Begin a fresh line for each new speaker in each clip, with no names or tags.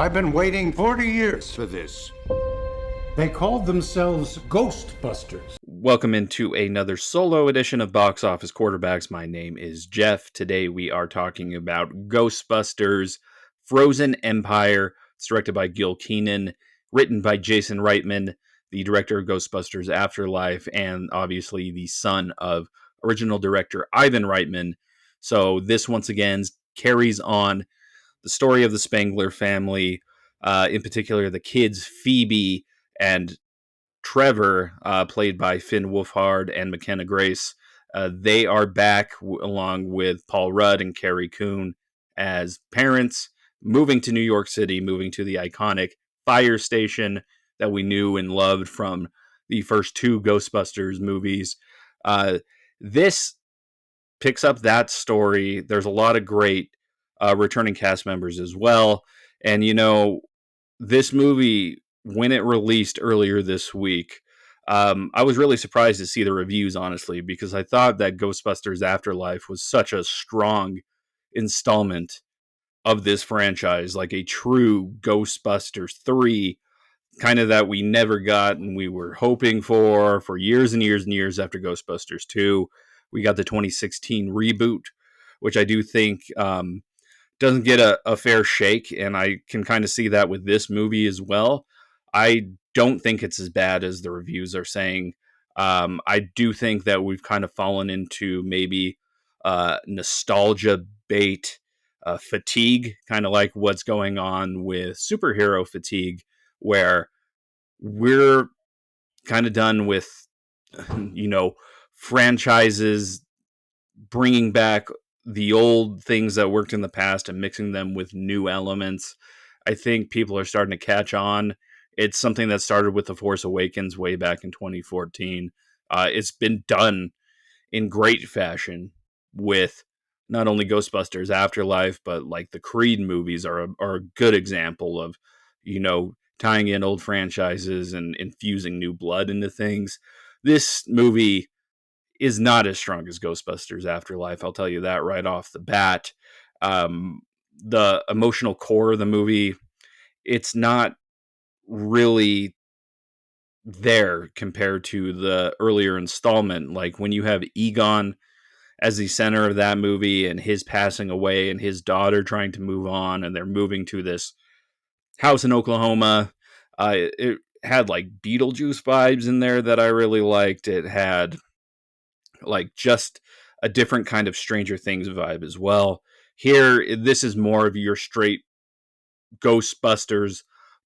I've been waiting 40 years for this. They called themselves Ghostbusters.
Welcome into another solo edition of Box Office Quarterbacks. My name is Jeff. Today we are talking about Ghostbusters Frozen Empire. It's directed by Gil Kenan, written by Jason Reitman, the director of Ghostbusters Afterlife, and obviously the son of original director Ivan Reitman. So this once again carries on the story of the Spengler family, in particular the kids Phoebe and Trevor, played by Finn Wolfhard and McKenna Grace. They are back along with Paul Rudd and Carrie Coon as parents, moving to New York City, moving to the iconic fire station that we knew and loved from the first two Ghostbusters movies. This picks up that story. There's a lot of great returning cast members as well. And, you know, this movie, when it released earlier this week, I was really surprised to see the reviews, honestly, because I thought that Ghostbusters Afterlife was such a strong installment of this franchise, like a true Ghostbusters 3, kind of that we never got and we were hoping for years and years and years after Ghostbusters 2. We got the 2016 reboot, which I do think doesn't get a fair shake, and I can kind of see that with this movie as well. I don't think it's as bad as the reviews are saying. I do think that we've kind of fallen into maybe nostalgia bait fatigue, kind of like what's going on with superhero fatigue, where we're kind of done with, you know, franchises bringing back the old things that worked in the past and mixing them with new elements. I think people are starting to catch on. It's something that started with The Force Awakens way back in 2014. It's been done in great fashion with not only Ghostbusters Afterlife, but like the Creed movies are a good example of, you know, tying in old franchises and infusing new blood into things. This movie is not as strong as Ghostbusters Afterlife. I'll tell you that right off the bat. The emotional core of the movie, it's not really there compared to the earlier installment. Like when you have Egon as the center of that movie and his passing away and his daughter trying to move on and they're moving to this house in Oklahoma. It had like Beetlejuice vibes in there that I really liked. It had like just a different kind of Stranger Things vibe as well. Here, this is more of your straight Ghostbusters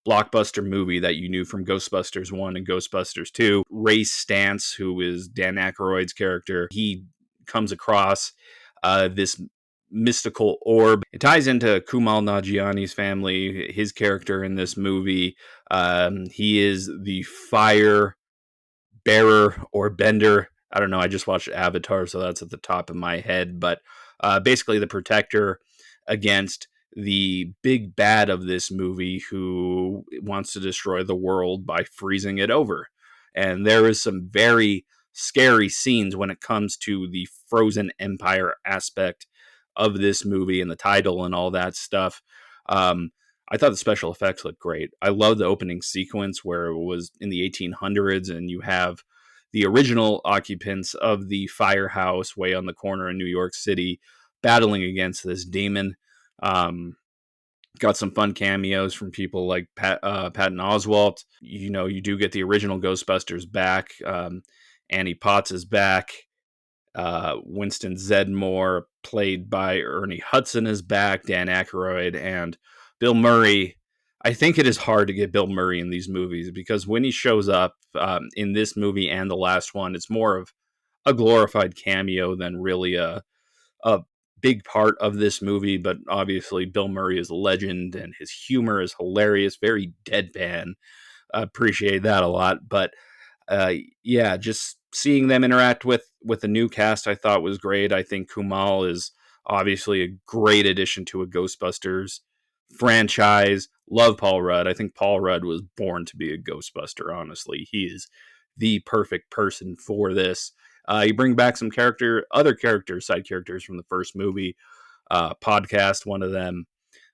blockbuster movie that you knew from Ghostbusters 1 and Ghostbusters 2. Ray Stantz, who is Dan Aykroyd's character, he comes across this mystical orb. It ties into Kumail Nanjiani's family, his character in this movie. He is the fire bearer or bender. I don't know. I just watched Avatar, so that's at the top of my head. But basically the protector against the big bad of this movie who wants to destroy the world by freezing it over. And there is some very scary scenes when it comes to the Frozen Empire aspect of this movie and the title and all that stuff. I thought the special effects looked great. I love the opening sequence where it was in the 1800s and you have the original occupants of the firehouse way on the corner in New York City battling against this demon. Got some fun cameos from people like Patton Oswalt. You know, you do get the original Ghostbusters back. Annie Potts is back. Winston Zedmore, played by Ernie Hudson, is back. Dan Aykroyd and Bill Murray. I think it is hard to get Bill Murray in these movies because when he shows up in this movie and the last one, it's more of a glorified cameo than really a big part of this movie. But obviously, Bill Murray is a legend and his humor is hilarious, very deadpan. I appreciate that a lot. But yeah, just seeing them interact with the new cast, I thought was great. I think Kumail is obviously a great addition to a Ghostbusters franchise. Love Paul Rudd. I think Paul Rudd was born to be a Ghostbuster, honestly. He is the perfect person for this. You bring back some other characters, side characters from the first movie. Podcast, one of them.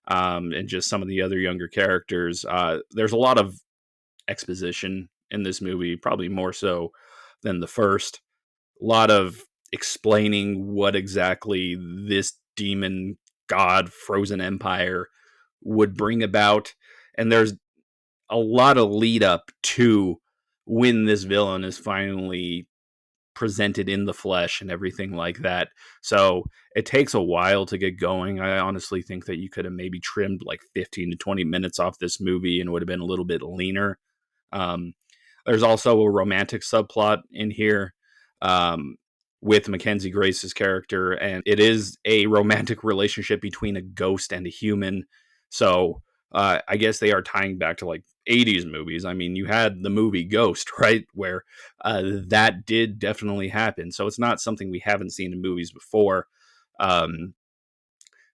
and just some of the other younger characters. There's a lot of exposition in this movie, probably more so than the first. A lot of explaining what exactly this demon god Frozen Empire would bring about. And there's a lot of lead up to when this villain is finally presented in the flesh and everything like that. So it takes a while to get going. I honestly think that you could have maybe trimmed like 15 to 20 minutes off this movie and it would have been a little bit leaner. Um, there's also a romantic subplot in here, um, with Mackenzie Grace's character, and it is a romantic relationship between a ghost and a human. So I guess they are tying back to like 80s movies. I mean, you had the movie Ghost, right? Where that did definitely happen. So it's not something we haven't seen in movies before. Um,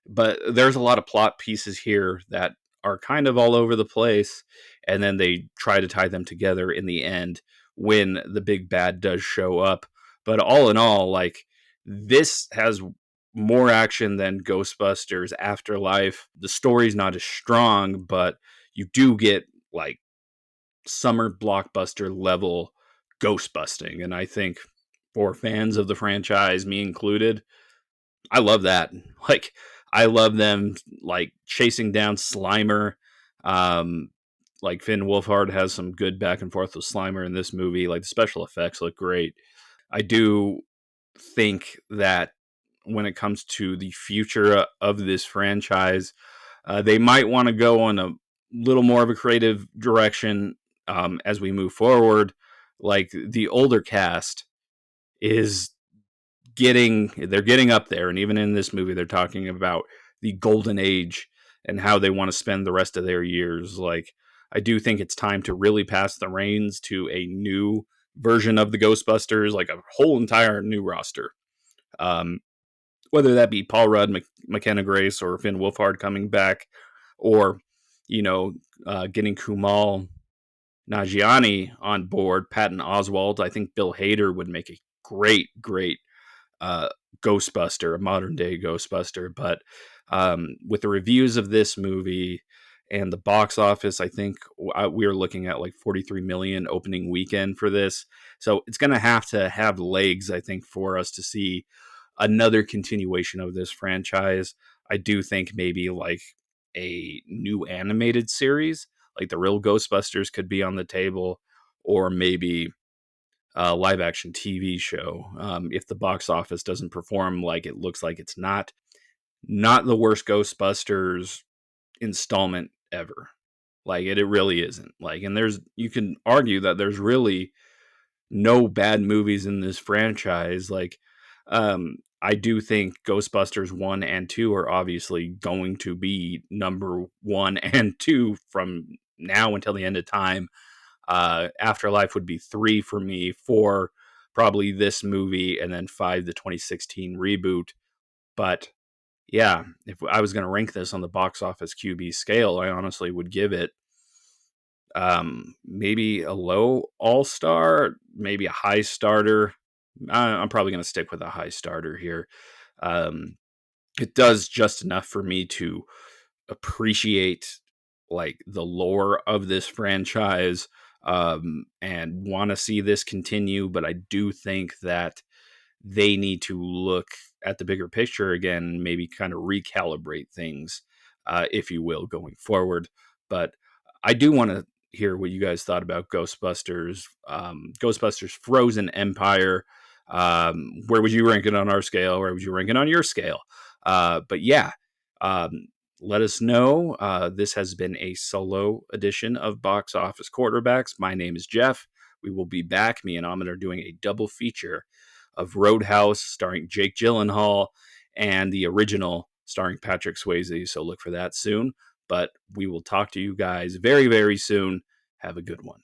but there's a lot of plot pieces here that are kind of all over the place, and then they try to tie them together in the end when the big bad does show up. But all in all, like, this has more action than Ghostbusters Afterlife. The story's not as strong, but you do get like summer blockbuster level ghost busting, and I think for fans of the franchise, me included, I love that. Like, I love them like chasing down Slimer. Um, like Finn Wolfhard has some good back and forth with Slimer in this movie. Like the special effects look great. I do think that when it comes to the future of this franchise, they might want to go in a little more of a creative direction as we move forward. Like the older cast is they're getting up there, and even in this movie they're talking about the golden age and how they want to spend the rest of their years. Like, I do think it's time to really pass the reins to a new version of the Ghostbusters, like a whole entire new roster, um, whether that be Paul Rudd, McKenna Grace, or Finn Wolfhard coming back, or you know, getting Kumail Nanjiani on board, Patton Oswalt. I think Bill Hader would make a great uh, Ghostbuster, a modern day Ghostbuster. But with the reviews of this movie and the box office, I think we are looking at like 43 million opening weekend for this. So it's going to have legs, I think, for us to see another continuation of this franchise. I do think maybe like a new animated series, like the real Ghostbusters, could be on the table, or maybe live action TV show. If the box office doesn't perform like it looks like it's not the worst Ghostbusters installment ever. Like it really isn't. Like, and you can argue that there's really no bad movies in this franchise. Like, I do think Ghostbusters 1 and 2 are obviously going to be number 1 and 2 from now until the end of time. Afterlife would be 3 for me, 4 probably this movie, and then 5 the 2016 reboot. But yeah, if I was going to rank this on the box office QB scale, I honestly would give it maybe a low all-star, maybe a high starter. I'm probably going to stick with a high starter here. Um, it does just enough for me to appreciate like the lore of this franchise, and want to see this continue. But I do think that they need to look at the bigger picture again, maybe kind of recalibrate things, if you will, going forward. But I do want to hear what you guys thought about Ghostbusters Frozen Empire. Where would you rank it on our scale? Where would you rank it on your scale? But yeah, um, let us know. This has been a solo edition of Box Office Quarterbacks. My name is Jeff. We will be back. Me and Ahmed are doing a double feature of Roadhouse starring Jake Gyllenhaal and the original starring Patrick Swayze. So look for that soon. But we will talk to you guys very, very soon. Have a good one.